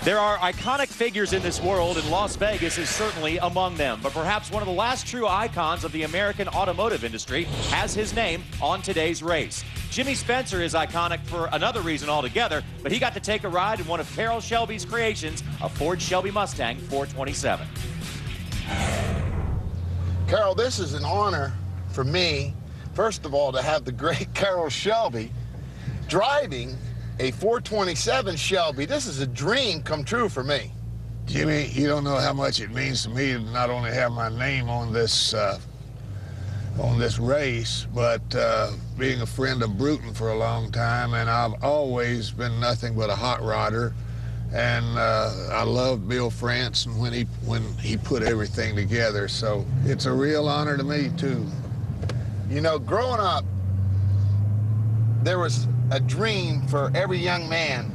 There are iconic figures in this world, and Las Vegas is certainly among them. But perhaps one of the last true icons of the American automotive industry has his name on today's race. Jimmy Spencer is iconic for another reason altogether, but he got to take a ride in one of Carroll Shelby's creations, a Ford Shelby Mustang 427. Carroll, this is an honor for me, first of all, to have the great Carroll Shelby driving a 427 Shelby. This is a dream come true for me. Jimmy, you don't know how much it means to me to not only have my name on this race, but being a friend of Bruton for a long time, and I've always been nothing but a hot rodder. And I love Bill France and when he put everything together. So it's a real honor to me too. You know, growing up, there was a dream for every young man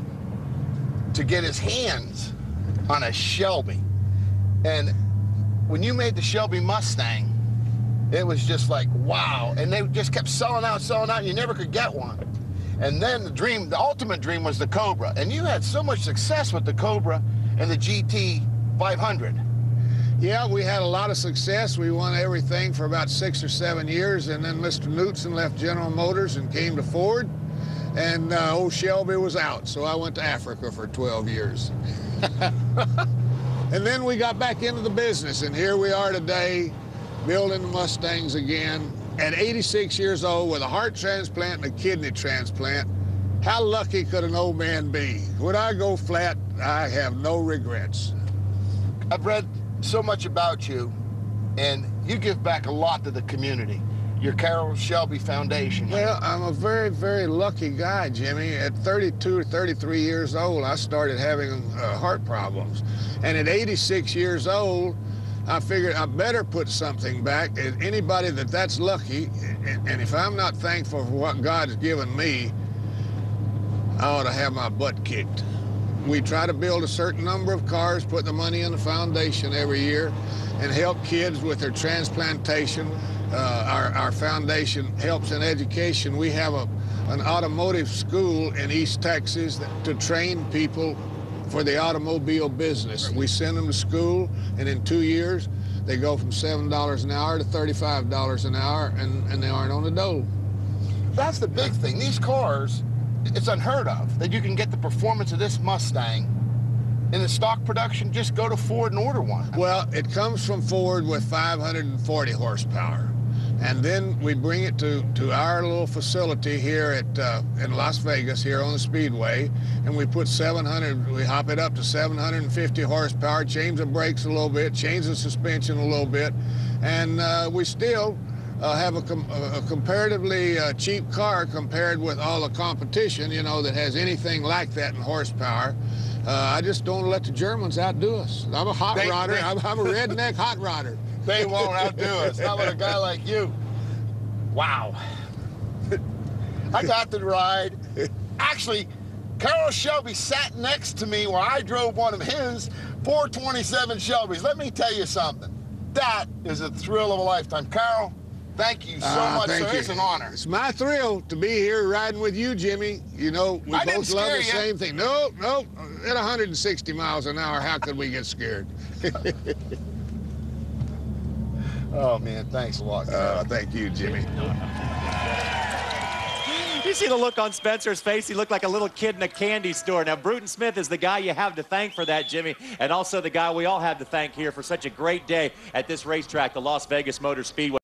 to get his hands on a Shelby. And when you made the Shelby Mustang, it was just like, wow. And they just kept selling out, and you never could get one. And then the ultimate dream was the Cobra. And you had so much success with the Cobra and the GT 500. Yeah, we had a lot of success. We won everything for about 6 or 7 years, and then Mr. Knutson left General Motors and came to Ford, and old Shelby was out, so I went to Africa for 12 years. And then we got back into the business, and here we are today, building Mustangs again. At 86 years old with a heart transplant and a kidney transplant, how lucky could an old man be? When I go flat, I have no regrets. I've read so much about you, and you give back a lot to the community. Your Carroll Shelby Foundation. Well, I'm a very, very lucky guy, Jimmy. At 32 or 33 years old, I started having heart problems. And at 86 years old, I figured I better put something back. And anybody that's lucky, and if I'm not thankful for what God has given me, I ought to have my butt kicked. We try to build a certain number of cars, put the money in the foundation every year, and help kids with their transplantation. Our foundation helps in education. We have an automotive school in East Texas to train people for the automobile business. We send them to school, and in 2 years, they go from $7 an hour to $35 an hour, and they aren't on the dole. That's the big thing. These cars, it's unheard of that you can get the performance of this Mustang in the stock production. Just go to Ford and order one. Well, it comes from Ford with 540 horsepower. And then we bring it to our little facility here in Las Vegas, here on the Speedway, and we put we hop it up to 750 horsepower, change the brakes a little bit, change the suspension a little bit, and we still have a comparatively cheap car compared with all the competition, you know, that has anything like that in horsepower. I just don't let the Germans outdo us. I'm a hot rodder. I'm a redneck hot rodder. They won't outdo us. Not with a guy like you. Wow. I got the ride. Actually, Carroll Shelby sat next to me while I drove one of his 427 Shelbys. Let me tell you something. That is a thrill of a lifetime. Carroll, thank you so much, sir. It's an honor. It's my thrill to be here riding with you, Jimmy. You know, we both love the same thing. No, at 160 miles an hour, how could we get scared? Oh, man, thanks a lot. Thank you, Jimmy. You see the look on Spencer's face? He looked like a little kid in a candy store. Now, Bruton Smith is the guy you have to thank for that, Jimmy, and also the guy we all have to thank here for such a great day at this racetrack, the Las Vegas Motor Speedway.